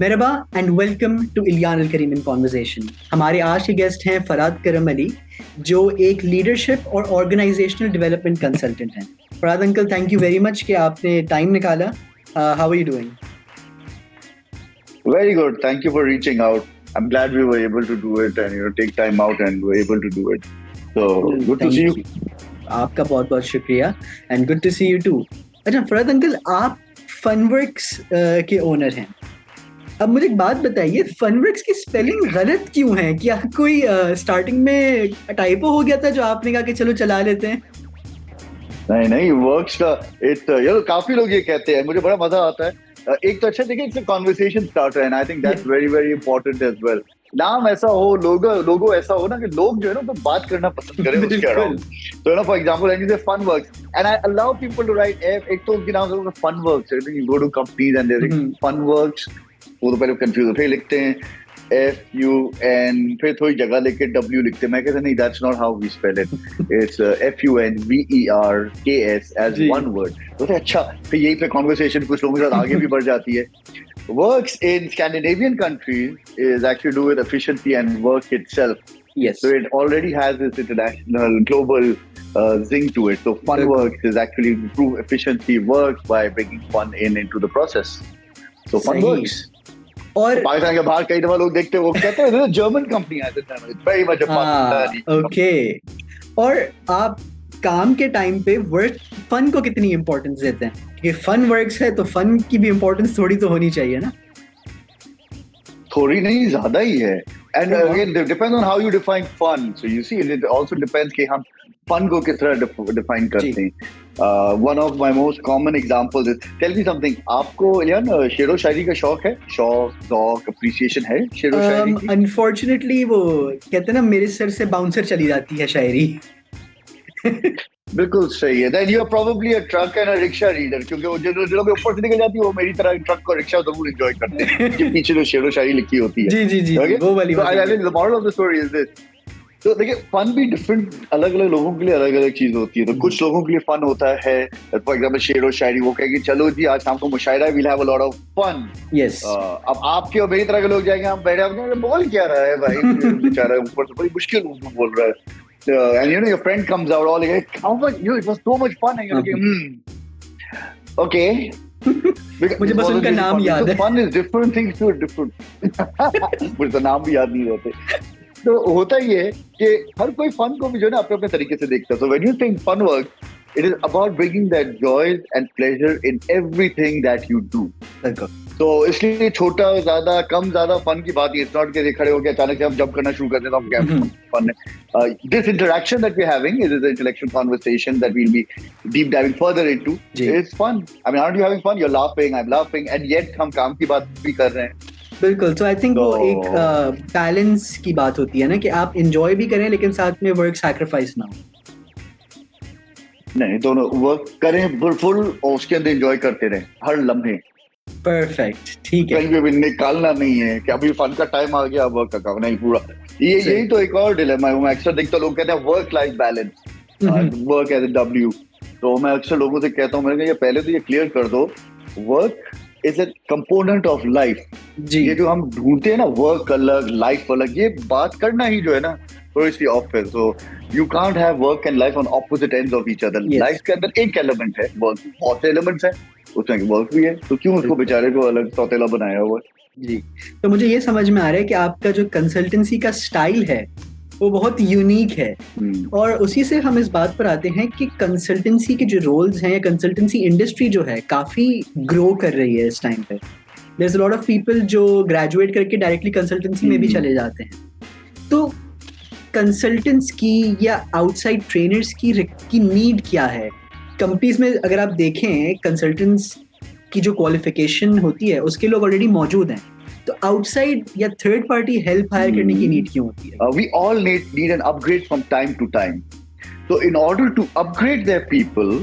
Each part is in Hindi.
मेहरबा एंड वेलकम टू इलियान अल-करीम इन कॉन्वर्सेशन। हमारे आज के गेस्ट हैं फरहाद करम अली, जो एक लीडरशिप और ऑर्गेनाइजेशनल डेवलपमेंट कंसल्टेंट हैं। Farhad uncle, thank you very much कि आपने टाइम निकाला। How are you doing? Very good. Thank you for reaching out. I'm glad we were able to do it and take time out and were able to do it. So good to see you. आपका बहुत बहुत शुक्रिया and good to see you too. अच्छा फरहाद अंकल, आप फनवर्क्स के ओनर हैं। अब मुझे एक बात बताइए, फनवर्क्स की स्पेलिंग गलत क्यों है? क्या कोई स्टार्टिंग में टाइपो हो गया था जो आपने कहा कि चलो चला लेते हैं? नहीं, वर्क्स का काफी लोग ये कहते हैं, मुझे बड़ा मजा आता है। एक तो अच्छा देखिए, it's a conversation starter and I think that's very very important as well. नाम ऐसा हो, लोगो ऐसा हो ना कि लोग जो है ना तो बात करना पसंद करें उसके अराउंड। तो for example when you say fun works and I allow people to right, एक तो उनके नाम से fun works, I think you go to companies and there is fun works, वो तो पहले कंफ्यूज फिर लिखते हैं FUN, फिर थोड़ी जगह लेके W लिखते हैं। मैं कहता नहीं, that's not how we spell it. It's FUNVERKS as one word. तो अच्छा, फिर यही पे conversation कुछ लोगों के साथ आगे भी बढ़ जाती है। Works in Scandinavian countries is actually do with efficiency and work itself. Yes. So it already has this international, global zing to it. So fun works is actually improve efficiency works by bringing fun into the process. So fun works. और पाकिस्तान के बाहर कई दफा लोग देखते हैं, वो कहते हैं जर्मन कंपनी है, वेरी मच पाकिस्तानी। ओके, और आप काम के टाइम पे वर्क फन को कितनी इंपॉर्टेंस देते हैं? कि फन वर्क्स है तो फन की भी इंपॉर्टेंस थोड़ी तो होनी चाहिए ना? थोड़ी नहीं, ज्यादा ही है। And again depends on how you define fun. So you see it also depends कि हम फन को किस तरह डिफाइन करते हैं। One of my most common examples is, tell me something, आपको इलियान शेरो शायरी का शौक है? शौक appreciation है शेरो शायरी की? Unfortunately वो कहते हैं ना, मेरे सर से बाउंसर चली जाती है शायरी। बिल्कुल सही है। Then you are probably a truck and a rickshaw reader, क्योंकि वो जो लोग ऊपर से निकल जाती है वो मेरी तरह ट्रक और रिक्शा जरूर एंजॉय करते हैं कि पीछे जो शेरो शायरी लिखी होती है। जी, वो वाली बात। I think the moral of the story is this. तो देखिए, फन भी डिफरेंट, अलग अलग लोगों के लिए अलग अलग चीज होती है। तो कुछ लोगों के लिए फन होता है, फॉर एग्जांपल शेर और शायरी, वो कहेंगे चलो जी आज शाम को मुशायरा, will have a lot of fun. Yes. अब आपके और मेरी तरह के लोग जाएंगे, हम बैठे अपने बोल क्या रहा है भाई, बेचारा ऊपर से बड़ी मुश्किल उर्दू बोल रहा है, and your friend comes out all like how much it was so much fun, and you like okay. मुझे बस उनका नाम याद है। Fun is different things to different, मुझे तो नाम भी याद नहीं रहते। तो होता ही है कि हर कोई फन को भी जो है ना अपने अपने तरीके से देखता है। So when you think fun work, it is about bringing that joy and pleasure in everything that you do. तो इसलिए छोटा ज्यादा कम ज्यादा फन की बात है। It's not कि खड़े होकर अचानक से हम जंप करना शुरू कर देते हैं, हम क्या फन है। This interaction that we're having is an intellectual conversation that we'll be deep diving further into. It's fun. I mean, aren't you having fun? You're laughing, I'm laughing, and yet हम काम की बात भी कर रहे हैं। बिल्कुल। तो आई थिंक वो एक बैलेंस की बात होती है ना, कि आप एंजॉय भी करें लेकिन साथ में वर्क सैक्रिफाइस ना हो। नहीं, दोनों वर्क करें फुल और उसके अंदर एंजॉय करते रहें हर लम्हे। परफेक्ट, ठीक है। कहीं भी निकालना नहीं है कि अभी फन का टाइम आ गया, वर्क का काम नहीं पूरा। यही तो एक और डिलेमा है। मैं अक्सर देखता हूँ, लोग कहते हैं work life balance, work as a W। तो मैं अक्सर लोगों से कहता हूँ, मैंने कहा पहले तो ये क्लियर कर दो, work is a component of life. ये जो हम ढूंढते हैं ना, वर्क अलग लाइफ अलग, ये बात करना ही जो है ना थोड़ी सी ऑफ है। So you can't have work and life on opposite ends of each other. Life के अंदर एक एलिमेंट है वर्क, बहुत से एलिमेंट्स हैं, उसमें वर्क भी है, तो क्यों उसको बेचारे को अलग सौतेला बनाया हुआ है? जी, तो मुझे ये समझ में आ रहा है कि आपका जो कंसल्टेंसी का स्टाइल है वो बहुत यूनिक है। और उसी से हम इस बात पर आते हैं कि कंसल्टेंसी के जो रोल्स हैं या कंसल्टेंसी इंडस्ट्री जो है काफी ग्रो कर रही है इस टाइम पे। There is a lot of people जो ग्रेजुएट करके डायरेक्टली कंसल्टेंसी में भी चले जाते हैं। तो कंसल्टेंट्स की या आउटसाइड ट्रेनर्स की नीड क्या है कंपनीज में? अगर आप देखें, कंसल्टेंट्स की जो क्वालिफिकेशन होती है उसके लोग ऑलरेडी मौजूद हैं, तो आउटसाइड या थर्ड पार्टी हेल्प हायर करने की नीड क्यों होती है? We all need an upgrade from time to time. So in order to upgrade their people,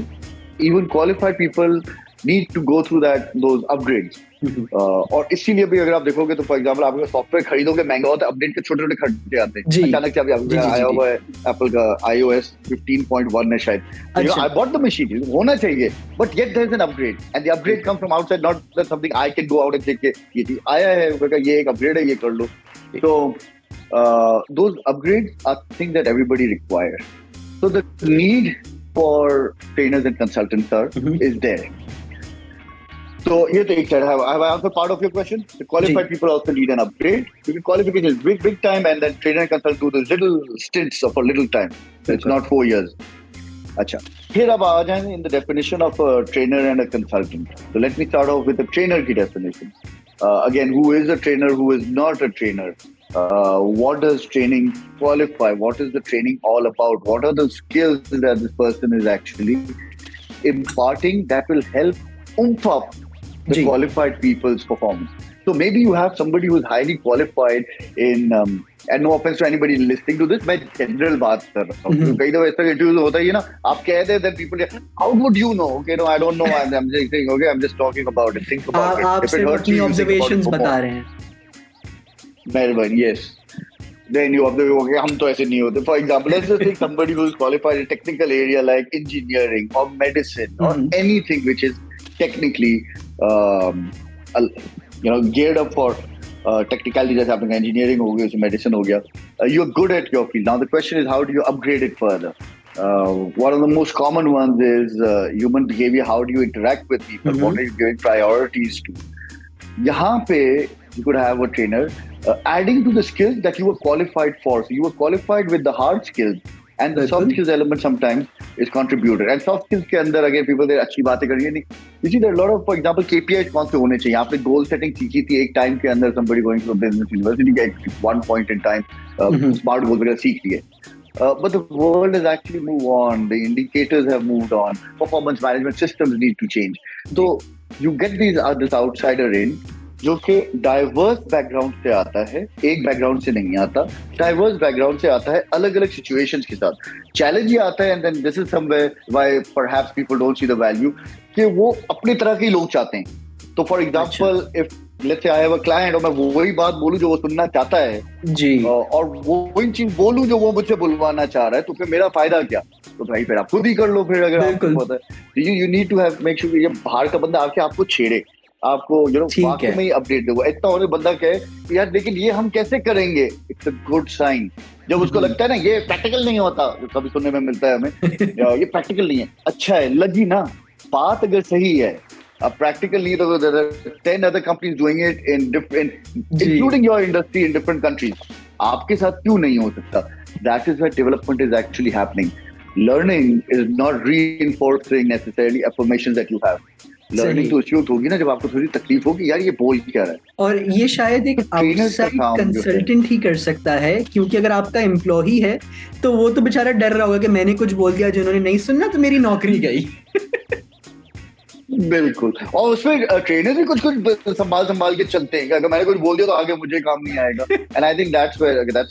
even qualified people need to go through those upgrades. और इसीलिए भी अगर आप देखोगे तो फॉर एग्जाम्पल आप सॉफ्टवेयर खरीदोगे महंगा होता है, अपडेट के छोटे छोटे खर्चे आते हैं, अचानक से अभी आया हुआ है एप्पल का iOS 15.1 है शायद, आई बॉट द मशीन, होना चाहिए, but yet there is an upgrade and the upgrade come from outside, not that something I can go out and check ये चीज आया है, ये एक अपग्रेड है, ये कर लो. तो those upgrades are things that everybody requires. So the need for trainers and consultants is there. So ये तो एक साइड है. Have I answered part of your question? The qualified people also need an upgrade. Because qualification is big time, and then trainer and consultant do those little stints of a little time. So it's not 4 years. अच्छा, फिर अब आ जाएंगे in the definition of a trainer and a consultant. So let me start off with the trainer की definition. Again, who is a trainer? Who is not a trainer? What does training qualify? What is the training all about? What are the skills that this person is actually imparting that will help oomph up the qualified people's performance? So maybe you have somebody who is highly qualified in and no offense to anybody listening to this, मैं general बात कर रहा हूँ. कई दफा ऐसा इंटरव्यू होता है ना, आप कहते हैं that people say, how would you know? Okay, no, I don't know. I'm just saying, okay, I'm just talking about it. Think about it. आप सिर्फ अपनी observations बता रहे हैं. मेहरबानी, yes. Then you observe, okay, हम तो ऐसे नहीं होते. For example, let's just take somebody who is qualified in technical area like engineering or medicine or anything which is technically, geared up for technicality. जैसे आपने engineering हो गया, medicine हो गया. You're good at your field. Now the question is, how do you upgrade it further? One of the most common ones is human behavior. How do you interact with people? What are you giving priorities to? यहाँ पे you could have a trainer adding to the skills that you were qualified for. So you were qualified with the hard skills, and the soft skills element sometimes is contributed. And soft skills के अंदर again people they अच्छी बातें करनी है. You see there are a lot of, for example, KPIs कौन से होने चाहिए. आपने goal setting सीखी थी एक time के अंदर, somebody going to a business university at one point in time, smart goals वगैरह सीख लिए. But the world has actually moved on. The indicators have moved on. Performance management systems need to change. So you get this outsider in, जो कि डाइवर्स बैकग्राउंड से आता है, एक बैकग्राउंड से नहीं आता, डाइवर्स बैकग्राउंड से आता है, अलग अलग सिचुएशंस के साथ. चैलेंज ये आता है, and then this is somewhere why perhaps people don't see the value, कि वो अपनी तरह के लोग चाहते हैं. तो for example if let's say I have a client और मैं वही बात बोलूं जो वो सुनना चाहता है जी, और वो वही चीज बोलूं जो वो मुझसे बुलवाना चाह रहा है, तो फिर मेरा फायदा क्या? तो भाई फिर आप खुद ही कर लो. फिर अगर आपको पता है, you need to have make sure ये बाहर का बंदा आके आपको छेड़े, आपको वाकई में ही अपडेट दे. इतना होने बंदा कहे यार लेकिन ये हम कैसे करेंगे, इट्स अ गुड साइन. जब उसको लगता है ना ये प्रैक्टिकल नहीं होता, कभी सुनने में मिलता है हमें ये प्रैक्टिकल नहीं है, अच्छा है लगी ना बात, अगर सही है. अब प्रैक्टिकल नहीं तो 10 other companies doing it in different, including your industry in different countries. आपके साथ क्यों नहीं हो सकता? That is where development is actually happening. Learning is not reinforcing necessarily affirmations that you have. Learning तो उसी वक्त होगी ना जब आपको थोड़ी तकलीफ होगी, यार ये बोल क्या रहा है. और ये शायद एक आउटसाइड कंसल्टेंट ही कर सकता है, क्योंकि अगर आपका एम्प्लॉई है तो वो तो बेचारा डर रहा होगा कि मैंने कुछ बोल दिया जिन्होंने नहीं सुनना तो मेरी नौकरी गई. बिल्कुल. और उसमें ट्रेनर भी कुछ संभाल के चलते हैं, अगर मैंने कुछ बोल दिया तो आगे मुझे काम नहीं आएगा. And I think that's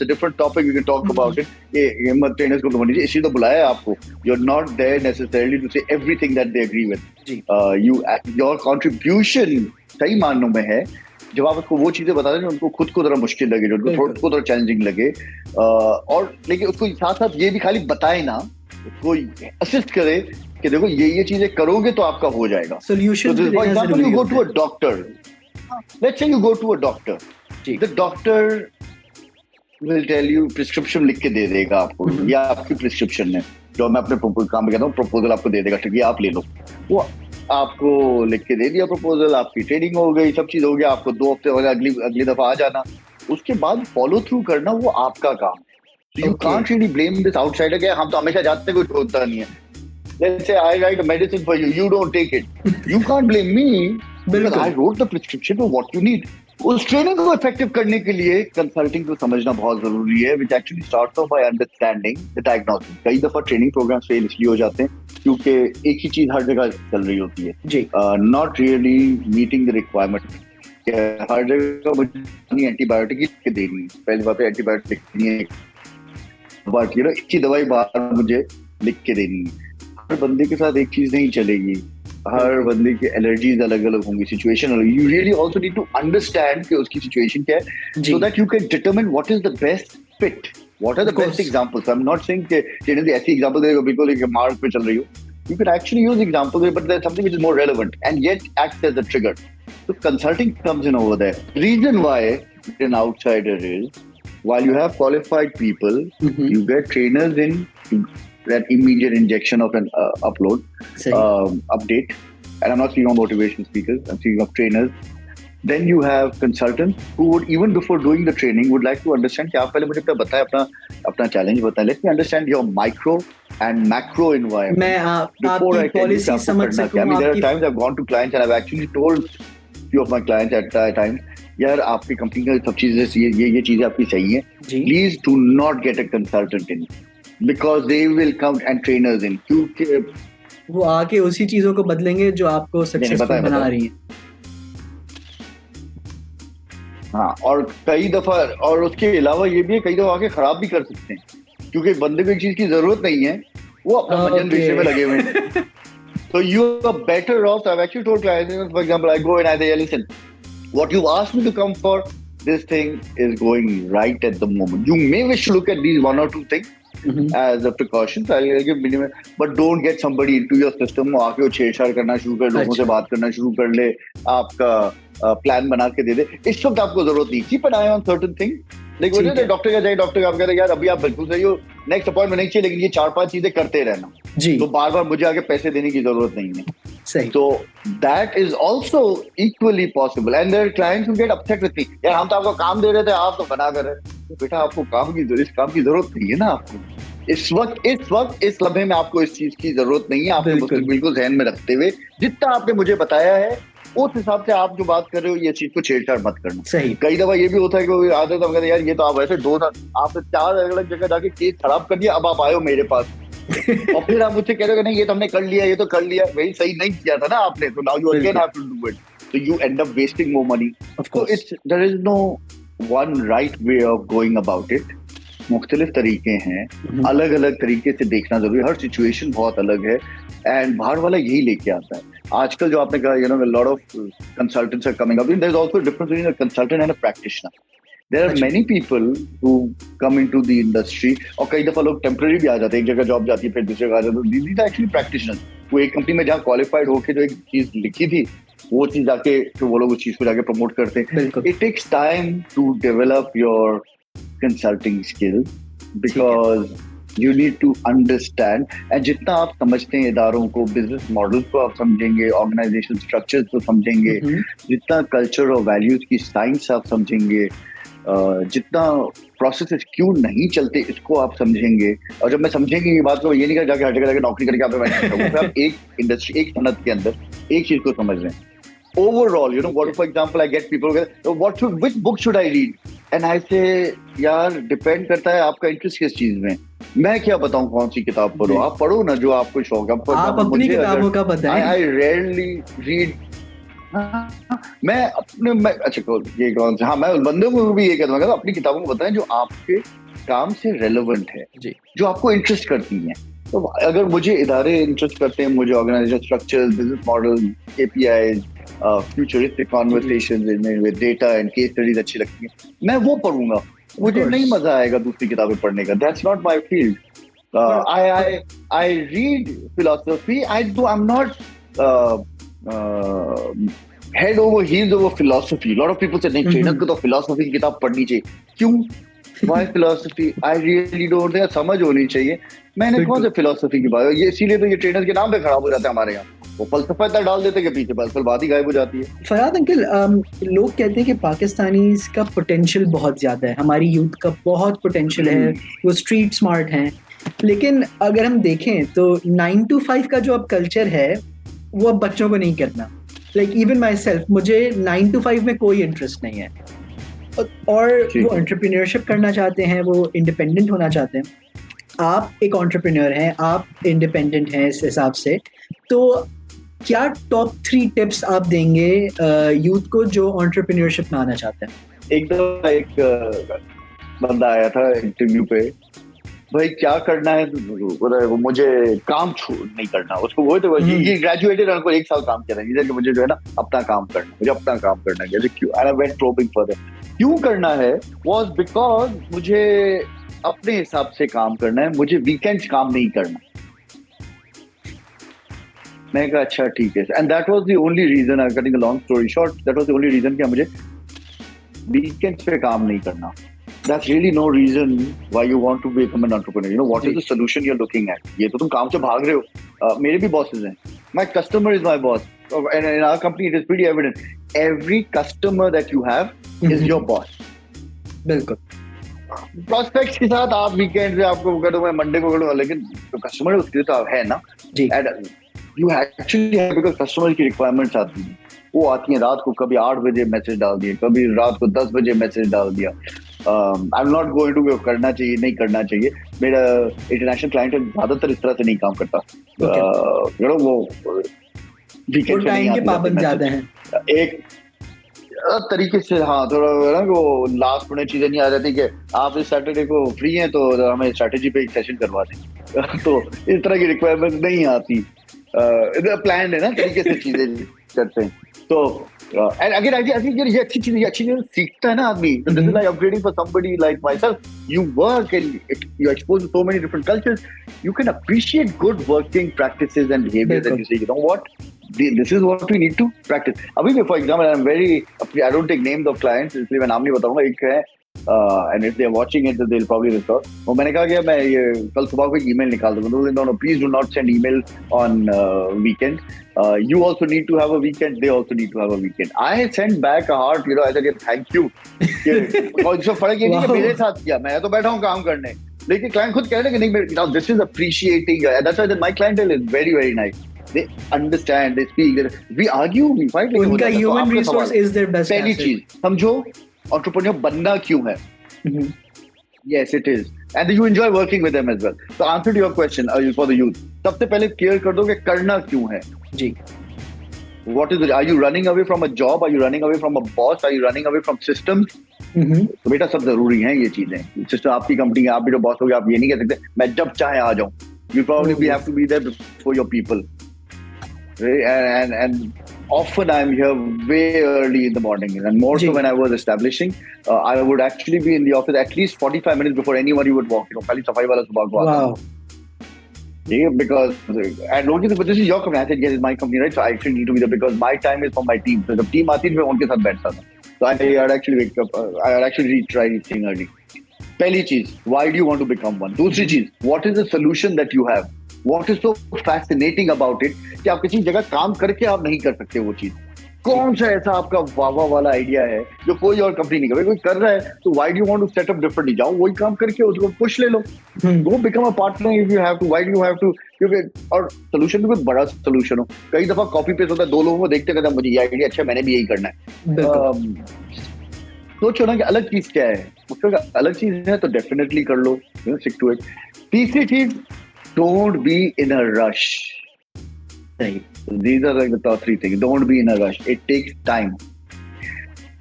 a different topic we can talk about it. ये मत ट्रेनर्स को समझ लीजिए, इसी तो बुलाया है आपको. You are not there necessarily to say everything that they agree with. Your contribution सही मानों में है जब आप उसको वो चीजें बता दें उनको खुद को थोड़ा मुश्किल लगे, जो उनको खुद को थोड़ा चैलेंजिंग लगे, और लेकिन उसको साथ साथ ये भी खाली बताए ना, उसको असिस्ट करे कि देखो ये चीजें करोगे तो आपका हो जाएगा. Solution for example you go to a doctor, let's say you go to a doctor, the doctor will tell you, prescription लिख के दे देगा आपको, या आपकी प्रिस्क्रिप्शन है जो मैं अपने काम में कहता हूँ, प्रपोजल आपको दे देगा, ठीक है आप ले लो. वो आपको लिख के दे दिया प्रपोजल, आपकी ट्रेनिंग हो गई, सब चीज हो गया, आपको 2 हफ्ते बाद अगली दफा आ जाना, उसके बाद फॉलो थ्रू करना वो आपका काम. So you can't really blame this outsider कि हम तो हमेशा जाते कुछ होता नहीं है. Let's say I write a medicine for you, you don't take it. You can't blame me because I wrote the prescription for what you need. उस ट्रेनिंग को इफेक्टिव करने के लिए कंसल्टिंग को समझना बहुत जरूरी है, which actually starts off by understanding the diagnosis. कई दफा ट्रेनिंग प्रोग्राम फेल इसलिए हो जाते हैं क्योंकि एक ही चीज हर जगह चल रही होती है, not really meeting the requirement. हर जगह मुझे एंटीबायोटिक ही लिख के देनी है, पहली बात है एंटीबायोटिक लिखनी है, बट अच्छी दवाई बाहर मुझे लिख के देनी है. हर बंदे के साथ एक चीज नहीं चलेगी. हर बंदे की एलर्जीज अलग अलग होंगी, सिचुएशन अलग. You really also need to understand कि उसकी सिचुएशन क्या है, so that you can determine what is the best fit, what are the best examples. I am not saying कि चैनल ऐसी एग्जांपल देगा बिल्कुल एक मार्क पे चल रही हो. You can actually use examples, but there's something which is more relevant and yet acts as a trigger. So consulting comes in over there. Reason why an outsider is, while you have qualified people, you get trainers in that immediate injection of an update. And I'm not speaking of motivation speakers, I'm speaking of trainers. Then you have consultants who would, even before doing the training, would like to understand कि आप पहले मुझे बताएं अपना challenge बताएं. Let me understand your micro and macro environment. मैं आपकी पॉलिसी समझ सकूं. There are times I've gone to clients and I've actually told few of my clients at times, यार आपकी कंपनी का सब चीजें ये चीजें आपकी सही हैं. Please do not get a consultant in, because they will come and trainers in. क्योंकि वो आके उसी चीजों को बदलेंगे जो आपको सक्सेसफुल बना रही हैं. हाँ, और कई दफा, और उसके अलावा ये भी है, कई दफा आके खराब भी कर सकते हैं, क्योंकि बंदे को एक चीज की जरूरत नहीं है, वो अपना मंजन रिश्ते में लगे हुए हैं. So you are better off. I've actually told clients, for example, I go and I say, listen, what you've asked me to come for, this thing is going right at the moment. You may wish to look at these one or two things as a precaution. I'll give minimum, but don't get somebody into your system. आके वो छेड़छाड़ करना शुरू कर, लोगों से बात करना शुरू कर ले, आपका प्लान बना के दे दे. इस वक्त आपको जरूरत नहीं. Keep an eye on certain things. लेकिन वो डॉक्टर का जाए, डॉक्टर आप कहते हैं यार अभी आप बिल्कुल सही हो, नेक्स्ट अपॉइंटमेंट नहीं चाहिए, लेकिन ये 4-5 चीजें करते रहना. तो बार बार मुझे आगे पैसे देने की जरूरत नहीं है. सही. तो that is also equally possible. And their clients who get upset with me, यार हम तो आपको काम दे रहे थे, आप तो बना कर रहे. तो बेटा आपको काम की जरूरत नहीं है ना. आपको इस वक्त इस लम्हे में आपको इस चीज की जरूरत नहीं है. आपको बिल्कुल ध्यान में रखते हुए जितना आपने मुझे बताया है उस हिसाब से आप जो बात कर रहे हो, ये चीज को छेड़छाड़ मत करना. सही. कई दफा ये भी होता है कि आदत हम कहते हैं यार ये तो आप ऐसे 2 साल आपने 4 अलग अलग जगह जाके केस खराब कर दिया, अब आप आए हो मेरे पास और फिर आप मुझसे कह रहे हो नहीं ये तो हमने कर लिया, ये तो कर लिया, वही सही नहीं किया था ना आपने, तो now you again have to do it. So you end up wasting more money. Of course. So there is no one right way of going about it. मुख्तलिफ तरीके हैं, अलग अलग तरीके से देखना जरूरी है. हर सिचुएशन बहुत अलग है एंड बाहर वाला यही लेके आता है. आजकल जो आपने कहा, a lot of consultants are coming up. There is also a difference between a consultant and a practitioner. There are many people who come into the industry, और कई दफा लोग टेम्पररी भी आ जाते हैं, एक जगह जॉब जाती है फिर दूसरी जगह आ जाते हैं. These are actually practitioners. वो एक कंपनी में जहाँ क्वालिफाइड होके जो एक चीज लिखी थी, वो चीज जाके फिर वो लोग उस चीज को जाके प्रमोट करते हैं. It takes time to develop your consulting skills because you need to understand. and जितना आप समझते हैं इदारों को, बिजनेस मॉडल्स को आप समझेंगे, ऑर्गेनाइजेशन स्ट्रक्चर्स को समझेंगे, जितना कल्चर और वैल्यूज की साइंस आप समझेंगे, जितना प्रोसेसेस क्यों नहीं चलते इसको आप समझेंगे. और जब मैं समझेंगे ये बात को, ये नहीं कर जाके हर जगह जाके नौकरी करके आप एक इंडस्ट्री, एक सनत के अंदर एक चीज को समझ रहे हैं. Overall, what, for example, I get people, which book should I read? And I say, यार डिपेंड करता है आपका इंटरेस्ट किस चीज में. मैं क्या बताऊं कौन सी किताब पढ़ो, आप पढ़ो ना जो आपको शौक है. आप अपनी किताबों का बताएं. I rarely read. मैं अच्छा ये कौन सा, हाँ मैं बंदों को भी ये कहता हूँ अपनी किताबों को बताएं जो आपके काम से रेलेवेंट है, जो आपको इंटरेस्ट करती हैं. तो अगर मुझे इदारे इंटरेस्ट करते हैं, मुझे organization structures, business model, KPIs, futuristic conversations with data and case studies अच्छी लगती हैं, मैं वो पढ़ूंगा. मुझे नहीं मजा आएगा दूसरी किताबें पढ़ने का. That's not my field. I read philosophy. I'm not head over heels over philosophy. A lot of people say नहीं ट्रेनर को तो फिलोसफी की किताब पढ़नी चाहिए. क्यों? Why philosophy? I really don't think. समझ होनी चाहिए. मैंने कौन से फिलोसफी की बात, ये इसीलिए तो ये ट्रेनर के नाम पे खराब हो जाता है हमारे यहाँ. वो फलसफा इतना डाल देते हैं कि पीछे फलसफा बात ही गायब हो जाती है. फरहाद अंकल, लोग कहते हैं कि पाकिस्तानीज का पोटेंशियल बहुत ज्यादा है, हमारी यूथ का बहुत पोटेंशियल है, वो स्ट्रीट स्मार्ट हैं. लेकिन अगर हम देखें तो 9 to 5 का जो अब कल्चर है वो अब बच्चों को नहीं करना. लाइक इवन माई सेल्फ, मुझे 9 to 5 में कोई इंटरेस्ट नहीं है, और वो एंटरप्रेन्योरशिप करना चाहते हैं, वो इंडिपेंडेंट होना चाहते हैं. आप एक एंटरप्रेन्योर हैं, आप इंडिपेंडेंट हैं इस हिसाब से, तो क्या टॉप 3 टिप्स आप देंगे यूथ को जो एंटरप्रेन्योरशिप में आना चाहते हैं? एक बंदा आया था इंटरव्यू पे, भाई क्या करना है, वो मुझे काम नहीं करना उसको, वो तो ये ग्रेजुएटेड और एक साल काम किया था, कि मुझे जो है ना अपना काम करना, मुझे अपना काम करना है, क्यों, and I went probing further, क्यों करना है, वाज बिकॉज मुझे अपने हिसाब से काम करना है, मुझे वीकेंड्स काम नहीं करना। मैं कहा अच्छा ठीक है, and that was the only reason, I am cutting a long story short, that was the only reason कि मुझे वीकेंड्स पे काम नहीं करना। That's really no reason why you want to become an entrepreneur. You know, what is the solution you're looking at? ये तो तुम काम से भाग रहे हो। मेरे भी bosses हैं। My customer is my boss. And in our company, it is pretty evident. Every customer that you have is your boss. बिल्कुल। Prospects के साथ आप weekend से आपको कर दो, मैं Monday को कर दूँ, लेकिन जो customer है उसके लिए तो है ना। जी। And you actually have, because customer की requirements आती हैं। वो आती हैं रात को, कभी 8 बजे मैसेज डाल दिया, कभी रात को 10 बजे मैसेज डाल दिया। I am not going to करना चाहिए, नहीं करना चाहिए। मेरा इंटरनेशनल क्लाइंट ज्यादातर इस तरह से नहीं काम करता। वो वीकेंड टाइम के पाबंद ज्यादा हैं। एक तरीके से, हाँ, थोड़ा ना वो लास्ट मिनट चीजें नहीं आ जाती कि आप इस सैटरडे को फ्री हैं तो हमें स्ट्रेटेजी पे एक सेशन करवा दें। तो इस तरह की रिक्वायरमेंट नहीं आती। प्लान है ना तरीके से चीजें करते हैं। तो and again, I think ये अच्छी चीज सीखता है ना आदमी। So this is like upgrading for somebody like myself. You work and you're exposed to so many different cultures. You can appreciate good working practices and behaviors that you say, you know what, this is what we need to practice. अभी भी, for example, I don't take names of clients, इसलिए मैं नाम नहीं बताऊंगा। एक है, and if they're watching it, they'll probably recall. वो मैंने कहा कि मैं ये कल सुबह को एक email निकाल दूंगा। No, please do not send email on weekend. You also need to have a weekend. They also need to have a weekend. I sent back a heart, I said thank you. और इससे फर्क ये नहीं कि मेरे साथ किया, मैं तो बैठा हूँ काम करने, लेकिन क्लाइंट खुद कह रहे हैं कि नहीं, now this is appreciating. That's why my clientele is very very nice. They understand, they speak. We argue, we fight. उनका human resource is their best asset. पहली चीज समझो, entrepreneur बनना क्यों है? Yes, it is. And you enjoy working with them as well. So answer to your question for the youth. सबसे पहले क्लियर कर दो कि करना क्यों है। जी। What is it? Are you running away from a job? Are you running away from a boss? Are you running away from systems? तो बेटा सब जरूरी हैं ये चीजें। सिस्टम आपकी कंपनी है, आप भी जो बॉस हो गए, आप ये नहीं कह सकते मैं जब चाहे आ जाऊं। You probably have to be there for your people. And often I'm here way early in the morning, and more so when I was establishing, I would actually be in the office at least 45 minutes before anybody would walk. खाली सफाई वाला सुबह को आता है। Yeah, because and लोग कहते हैं, but this is your company. I said, yes, it's my company, right? So I actually need to be there because my time is for my team. So जब team आती है, मैं उनके साथ बैठता था। So I'd actually wake up. I'd actually try eating early. पहली चीज, why do you want to become one? दूसरी चीज, what is the solution that you have? What is so fascinating about it कि आप किसी जगह काम करके आप नहीं कर सकते वो चीज? कौन सा ऐसा आपका वाह वाला आइडिया है जो कोई और कंपनी नहीं करे? कोई कर रहा है तो why do you want to set up differently? जाओ वही काम करके उसको पुश ले लो। Go become a partner if you have to. Why do you have to? क्योंकि और सोल्यूशन भी कोई बड़ा सोल्यूशन हो। कई दफा कॉपी पेस्ट होता है, दो लोगों को देखते कहते हैं मुझे ये आइडिया अच्छा, मैंने भी यही करना है। सोचो ना कि अलग चीज क्या है, उसका अलग चीज है तो डेफिनेटली कर लो, stick to it. तीसरी चीज, don't be in a rush. These are like the top 3 things. Don't be in a rush. It takes time.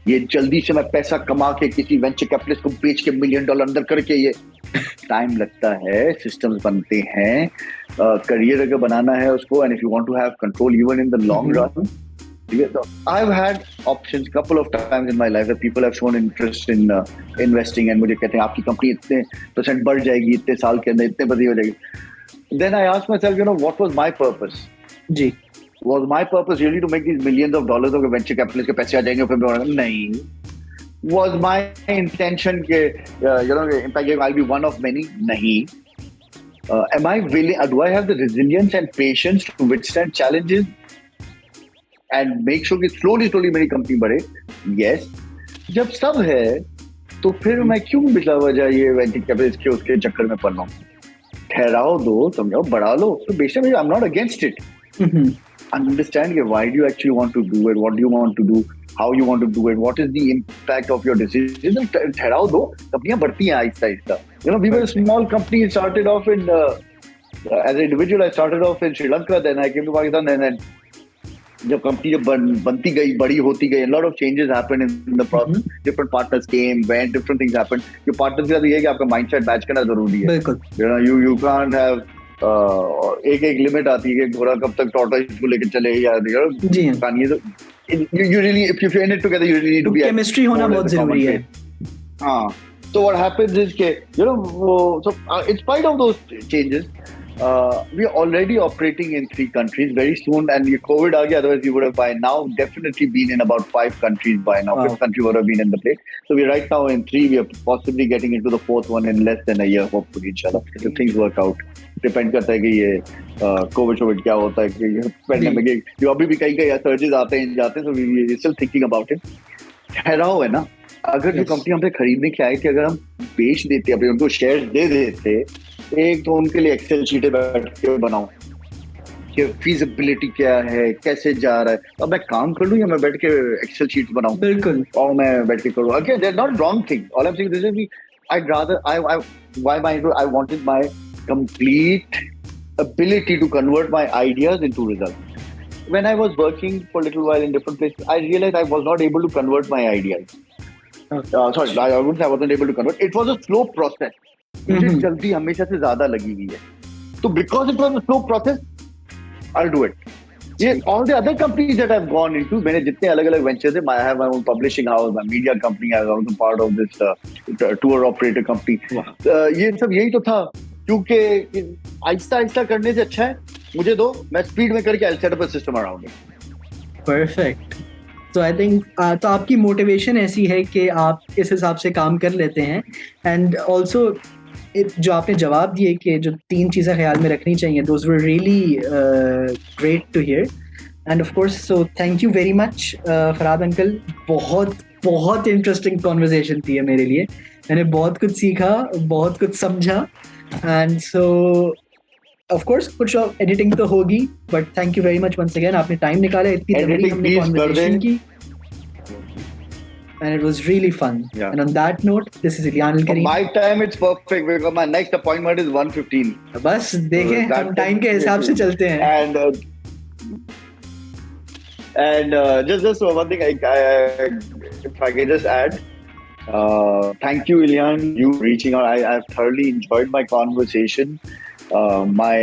ये जल्दी से मैं पैसा कमा के किसी वेंचर कैपिटलिस्ट को बेच के $1 million अंदर करके, ये टाइम लगता है, सिस्टम्स बनते हैं, करियर अगर बनाना है उसको, and if you want to have control even in the long run. I've had options couple of times in my life that people have shown interest in investing and मुझे कहते हैं आपकी कंपनी इतने % बढ़ जाएगी, इतने साल के अंदर इतने बड़ी हो जाएगी। Then I asked myself, what was my purpose? Ji. Was my purpose really to make these millions of dollars of venture capitalist के पैसे आ जाएंगे फिर मैं नहीं? Was my intention के impact I'll be one of many? नहीं। Am I willing? Do I have the resilience and patience to withstand challenges and make sure कि slowly मेरी कंपनी बढ़े? Yes. जब सब है तो फिर मैं क्यों बिचला वजह ये वेंचर कैपिटलिस्ट के उसके चक्कर में पड़ रहा हूँ? ठहराओ दो, समझाओ, बढ़ा लो। तो बेशक I'm not against it. Understand why do you actually want to do it? What do you want to do? How you want to do it? What is the impact of your decision? ठहराओ दो, कंपनियां बढ़ती हैं Aahista Aahista. We were a small company. Started off in as an individual. I started off in Sri Lanka. Then I came to Pakistan. And then जब कंपनी जब बनती गई, बड़ी होती गई, lot of changes happened in the process, different partners came, went, different things happened. जो पार्टनर्स के साथ ये है कि आपका माइंडसेट मैच करना जरूरी है। बिल्कुल, यू कांट हैव एक लिमिट आती है कि घोड़ा कब तक टॉर्टोइस को लेकर चले या जी कहानी है। तो you really, if you train it together, you really need to be chemistry होना बहुत जरूरी है। हाँ, so what happens is कि so in spite of those changes, we are already operating in 3 countries. Very soon, and COVID aa gaya, otherwise we would have by now definitely been in about 5 countries by now. 5th country would have been in the place. So we're right now in 3. We are possibly getting into the 4th one in less than a year, hopefully, inshallah. If things work out. Depend करता है कि ये COVID क्या होता है, कि pandemic जो अभी भी कई surges आते हैं जाते हैं, so we still thinking about it. ठहराव है ना, अगर जो कंपनी हमसे खरीदने के आए कि अगर हम बेच देते, अपने उनको शेयर दे देते, एक तो उनके लिए एक्सेल शीटें बैठ के बनाऊं कि फीजिबिलिटी क्या है, कैसे जा रहा है, अब मैं काम कर लूं या मैं बैठ के एक्सेल शीट बनाऊं, बिल्कुल, और मैं बैठ के करूं। Again that's not wrong thing, all I am saying this is I'd rather I wanted my complete ability to convert my ideas into results. When I was working for a little while in different places, I realized I was not able to convert my ideas. Sorry, I wasn't able to convert. It was a slow process. मुझे जल्दी हमेशा से ज्यादा लगी हुई है, तो because it was a slow process, I'll do it. Yeah, all the other companies that I've gone into, मैंने जितने अलग-अलग ventures है, I have my own publishing house, my media company, I was also part of this tour operator company. ये सब यही तो था, क्योंकि आहिस्ता-आहिस्ता करने से अच्छा है मुझे दो, मैं स्पीड में करके I'll set up a system around it. Perfect. So I think तो आपकी मोटिवेशन ऐसी है कि आप इस हिसाब से काम कर लेते हैं, एंड ऑल्सो जो आपने जवाब दिए कि जो 3 चीज़ें ख्याल में रखनी चाहिए, those were really great to hear. And of course, so thank you very much, Farhad uncle. बहुत इंटरेस्टिंग कॉन्वर्सेशन थी मेरे लिए, मैंने बहुत कुछ सीखा, बहुत कुछ समझा, एंड सो ऑफ कोर्स कुछ एडिटिंग तो होगी, but thank you very much once again, आपने टाइम निकाला, इतनी लंबी हमने कॉन्वर्सेशन की, and it was really fun. Yeah. And on that note, this is Iliyan AlKarim. My time it's perfect because my next appointment is 1:15. बस देखें, हम टाइम के हिसाब से चलते हैं. And just one thing, if I can just add, thank you, Iliyan, you reaching out. I've thoroughly enjoyed my conversation. My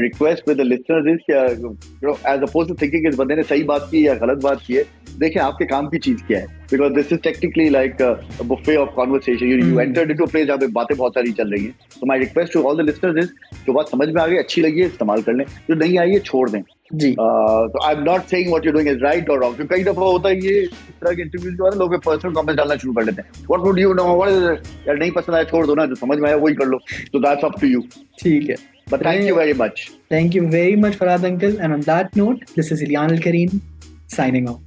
request with the listeners is कि as opposed to thinking इस बंदे ने सही बात की या गलत बात की है, देखें आपके काम की चीज क्या है, because this is technically like a buffet of conversation. You entered into a place जहाँ पे बातें बहुत सारी चल रही हैं. So my request to all the listeners is, जो बात समझ में आ गई, अच्छी लगी है, इस्तेमाल कर लें, जो नहीं आई है छोड़ दें. जी. So I'm not saying what you're doing is right or wrong. कई दफा होता है ये इस तरह के इंटरव्यूज के बाद लोग पर्सनल कमेंट्स डालना शुरू कर देते हैं. What would you know? What is it? यार नहीं पसंद आया छोड़ दो ना, जो समझ में आया वही कर लो. So that's up to you. ठीक है. But thank you very much. Thank you very much, Farhad uncle. And on that note, this is Iliyan AlKarim signing off.